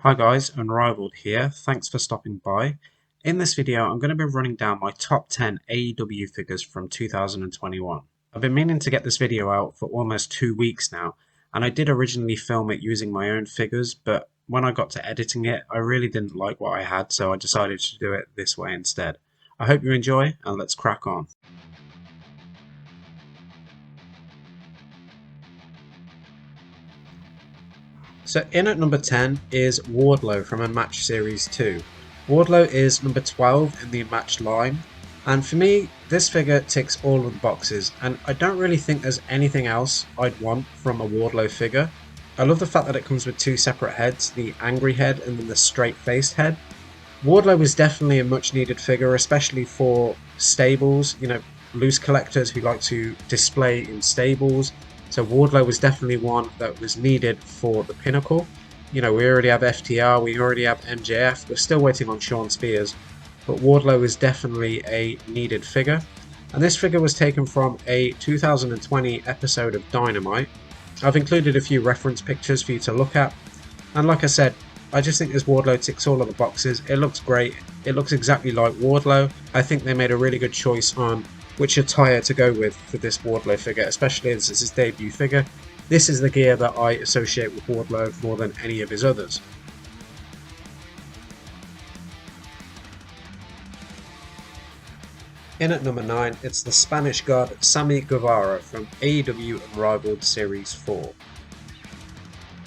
Hi guys, Unrivaled here. Thanks for stopping by. In this video, I'm going to be running down my top 10 AEW figures from 2021. I've been meaning to get this video out for almost 2 weeks now, and I did originally film it using my own figures, but when I got to editing it, I really didn't like what I had, so I decided to do it this way instead. I hope you enjoy, and let's crack on. So in at number 10 is Wardlow from a match series 2. Wardlow is number 12 in the match line, and for me this figure ticks all of the boxes, and I don't really think there's anything else I'd want from a Wardlow figure. I love the fact that it comes with two separate heads, the angry head and then the straight faced head. Wardlow is definitely a much needed figure, especially for stables, loose collectors who like to display in stables. So Wardlow was definitely one that was needed for the Pinnacle. We already have FTR, we already have MJF, we're still waiting on Shawn Spears, but Wardlow is definitely a needed figure. And this figure was taken from a 2020 episode of Dynamite. I've included a few reference pictures for you to look at, and like I said, I just think this Wardlow ticks all of the boxes. It looks great, it looks exactly like Wardlow. I think they made a really good choice on which attire to go with for this Wardlow figure, especially as it's his debut figure. This is the gear that I associate with Wardlow more than any of his others. In at number 9, it's the Spanish God Sammy Guevara from AEW Unrivaled Series 4.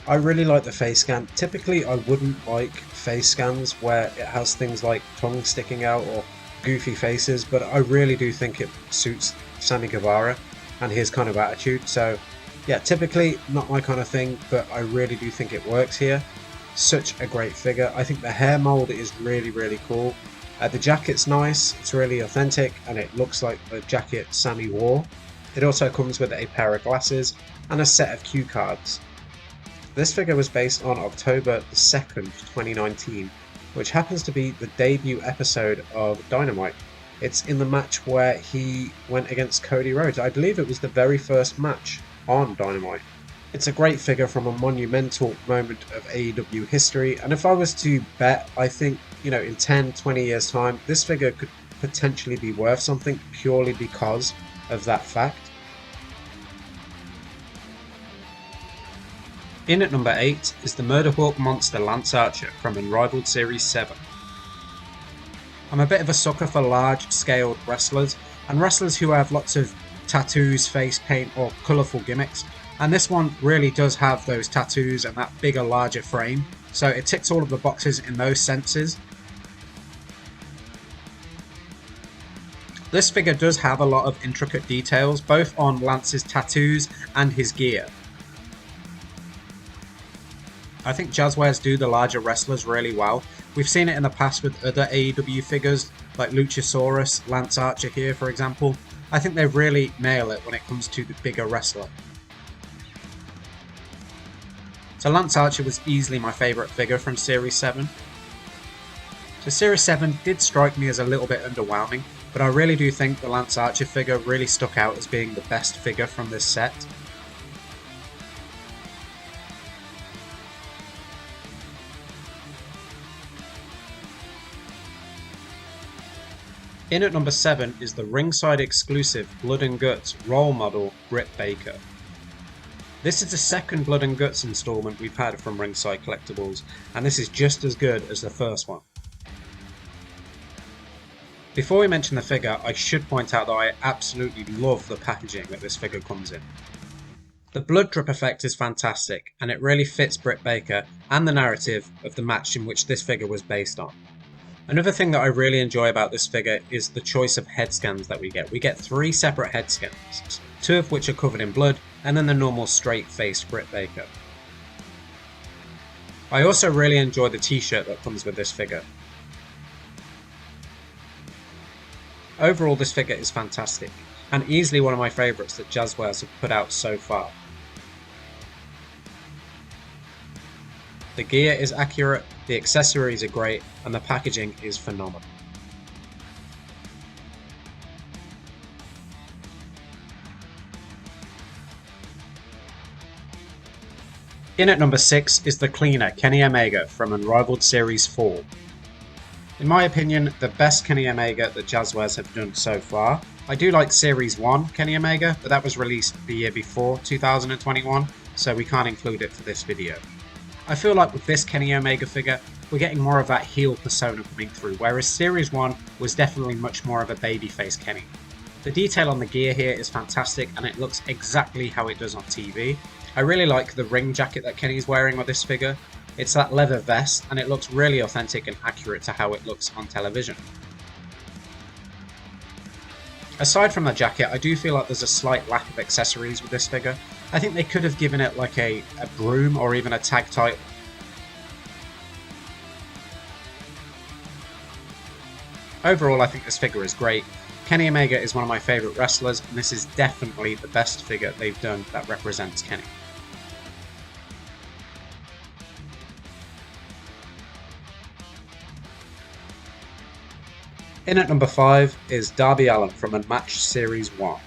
I really like the face scan. Typically I wouldn't like face scans where it has things like tongue sticking out or goofy faces, but I really do think it suits Sammy Guevara and his kind of attitude. So yeah, typically not my kind of thing, but I really do think it works here. Such a great figure. I think the hair mold is really cool. The jacket's nice, it's really authentic, and it looks like the jacket Sammy wore. It also comes with a pair of glasses and a set of cue cards. This figure was based on October the 2nd, 2019, which happens to be the debut episode of Dynamite. It's in the match where he went against Cody Rhodes. I believe it was the very first match on Dynamite. It's a great figure from a monumental moment of AEW history, and if I was to bet, I think, in 10-20 years time, this figure could potentially be worth something purely because of that fact. In at number 8 is the Murderhawk monster LANCEARCHER from Unrivaled Series 7. I'm a bit of a sucker for large-scaled wrestlers, and wrestlers who have lots of tattoos, face paint or colourful gimmicks, and this one really does have those tattoos and that bigger, larger frame, so it ticks all of the boxes in those senses. This figure does have a lot of intricate details, both on Lance's tattoos and his gear. I think Jazzwares do the larger wrestlers really well. We've seen it in the past with other AEW figures like LUCHASAURUS, LANCEARCHER here for example. I think they really nail it when it comes to the bigger wrestler. So LANCEARCHER was easily my favourite figure from Series 7. So Series 7 did strike me as a little bit underwhelming, but I really do think the LANCEARCHER figure really stuck out as being the best figure from this set. In at number 7 is the ringside exclusive Blood and Guts role model BRITT Baker. This is the second Blood and Guts installment we've had from Ringside Collectibles, and this is just as good as the first one. Before we mention the figure, I should point out that I absolutely love the packaging that this figure comes in. The blood drip effect is fantastic, and it really fits BRITT Baker and the narrative of the match in which this figure was based on. Another thing that I really enjoy about this figure is the choice of head scans that we get. We get 3 separate head scans, 2 of which are covered in blood, and then the normal straight-faced BRITT Baker. I also really enjoy the t-shirt that comes with this figure. Overall, this figure is fantastic, and easily one of my favourites that Jazzwares have put out so far. The gear is accurate, the accessories are great, and the packaging is phenomenal. In at number 6 is the cleaner Kenny Omega from Unrivaled Series 4. In my opinion, the best Kenny Omega that Jazzwares have done so far. I do like Series 1 Kenny Omega, but that was released the year before 2021, so we can't include it for this video. I feel like with this Kenny Omega figure, we're getting more of that heel persona coming through, whereas Series 1 was definitely much more of a babyface Kenny. The detail on the gear here is fantastic and it looks exactly how it does on TV. I really like the ring jacket that Kenny's wearing with this figure. It's that leather vest and it looks really authentic and accurate to how it looks on television. Aside from the jacket, I do feel like there's a slight lack of accessories with this figure. I think they could have given it like a broom or even a tag title. Overall, I think this figure is great. Kenny Omega is one of my favourite wrestlers, and this is definitely the best figure they've done that represents Kenny. In at number 5 is Darby Allin from Unmatched Series 1.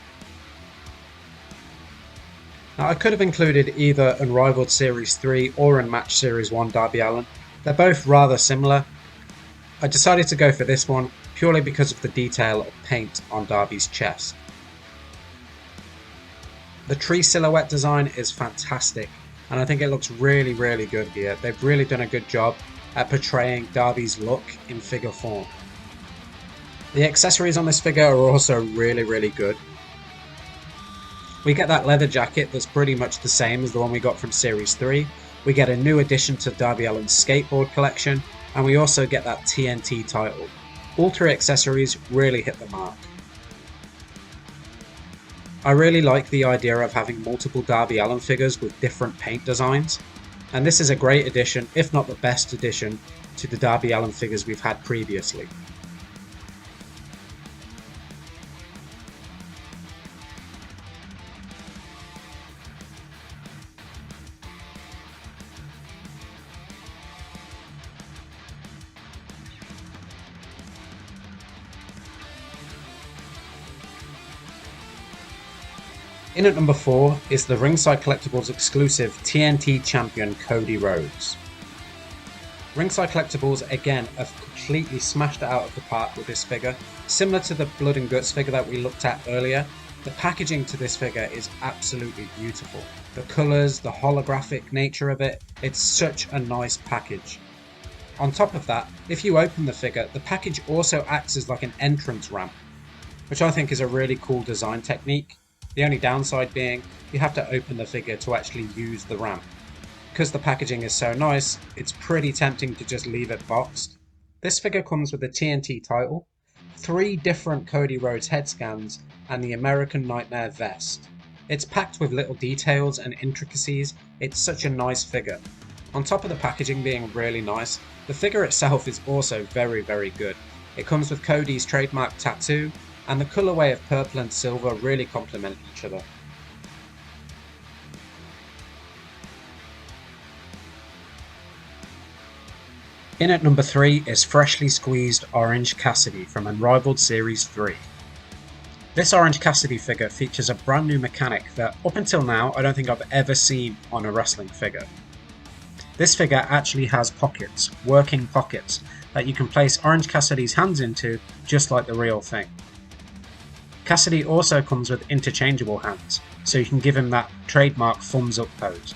Now I could have included either Unrivaled Series 3 or Unmatched Series 1 Darby Allin. They're both rather similar. I decided to go for this one purely because of the detail of paint on Darby's chest. The tree silhouette design is fantastic and I think it looks really good here. They've really done a good job at portraying Darby's look in figure form. The accessories on this figure are also really good. We get that leather jacket that's pretty much the same as the one we got from Series 3. We get a new addition to Darby Allin's skateboard collection, and we also get that TNT title. All three accessories really hit the mark. I really like the idea of having multiple Darby Allin figures with different paint designs, and this is a great addition, if not the best addition, to the Darby Allin figures we've had previously. In at number 4 is the Ringside Collectibles exclusive TNT champion Cody Rhodes. Ringside Collectibles again have completely smashed it out of the park with this figure. Similar to the Blood and Guts figure that we looked at earlier, the packaging to this figure is absolutely beautiful. The colours, the holographic nature of it, it's such a nice package. On top of that, if you open the figure, the package also acts as like an entrance ramp, which I think is a really cool design technique. The only downside being, you have to open the figure to actually use the ramp. Because the packaging is so nice, it's pretty tempting to just leave it boxed. This figure comes with the TNT title, 3 different Cody Rhodes head scans, and the American Nightmare vest. It's packed with little details and intricacies, it's such a nice figure. On top of the packaging being really nice, the figure itself is also very good. It comes with Cody's trademark tattoo, and the colourway of purple and silver really complement each other. In at number 3 is freshly squeezed Orange Cassidy from Unrivaled Series 3. This Orange Cassidy figure features a brand new mechanic that up until now I don't think I've ever seen on a wrestling figure. This figure actually has pockets, working pockets, that you can place Orange Cassidy's hands into just like the real thing. Cassidy also comes with interchangeable hands, so you can give him that trademark thumbs up pose.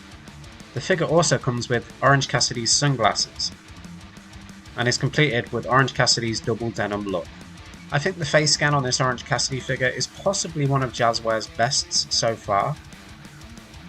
The figure also comes with Orange Cassidy's sunglasses, and is completed with Orange Cassidy's double denim look. I think the face scan on this Orange Cassidy figure is possibly one of Jazzwares' bests so far.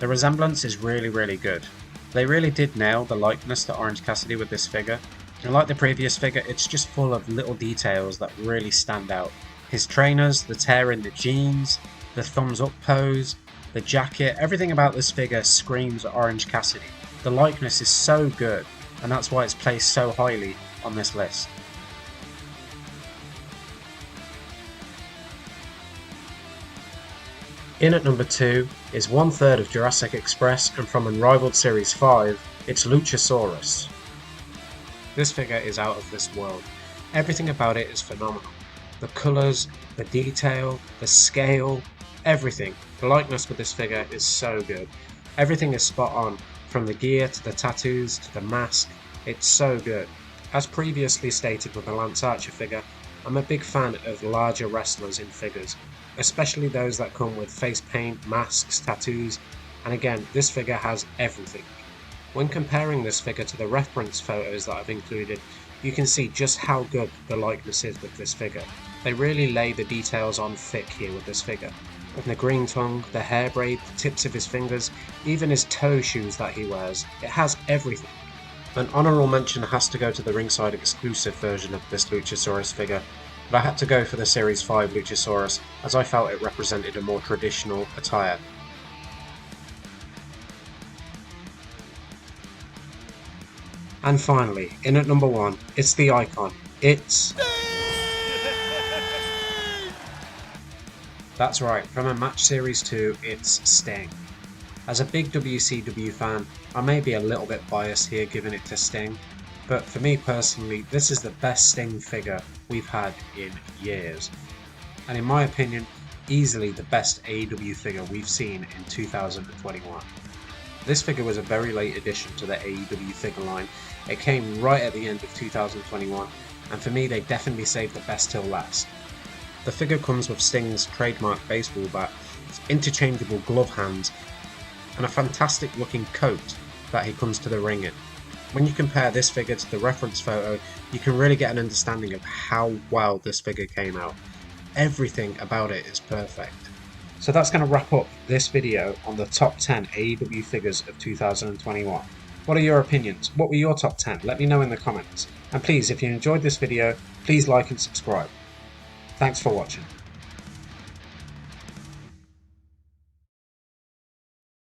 The resemblance is really good. They really did nail the likeness to Orange Cassidy with this figure, and like the previous figure, it's just full of little details that really stand out. His trainers, the tear in the jeans, the thumbs up pose, the jacket, everything about this figure screams Orange Cassidy. The likeness is so good, and that's why it's placed so highly on this list. In at number 2 is 1/3 of Jurassic Express, and from Unrivaled Series 5, it's LUCHASAURUS. This figure is out of this world. Everything about it is phenomenal. The colours, the detail, the scale, everything. The likeness with this figure is so good. Everything is spot on. From the gear to the tattoos to the mask, it's so good. As previously stated with the LANCEARCHER figure, I'm a big fan of larger wrestlers in figures, especially those that come with face paint, masks, tattoos, and again, this figure has everything. When comparing this figure to the reference photos that I've included, you can see just how good the likeness is with this figure. They really lay the details on thick here with this figure. With the green tongue, the hair braid, the tips of his fingers, even his toe shoes that he wears, it has everything. An honourable mention has to go to the ringside exclusive version of this Luchasaurus figure, but I had to go for the Series 5 Luchasaurus as I felt it represented a more traditional attire. And finally, in at number 1, it's the icon. It's... That's right, from a Match Series 2, it's Sting. As a big WCW fan, I may be a little bit biased here giving it to Sting, but for me personally, this is the best Sting figure we've had in years. And in my opinion, easily the best AEW figure we've seen in 2021. This figure was a very late addition to the AEW figure line. It came right at the end of 2021, and for me they definitely saved the best till last. The figure comes with Sting's trademark baseball bat, interchangeable glove hands, and a fantastic looking coat that he comes to the ring in. When you compare this figure to the reference photo, you can really get an understanding of how well this figure came out. Everything about it is perfect. So that's going to wrap up this video on the top 10 AEW figures of 2021. What are your opinions? What were your top 10? Let me know in the comments. And please, if you enjoyed this video, please like and subscribe. Thanks for watching.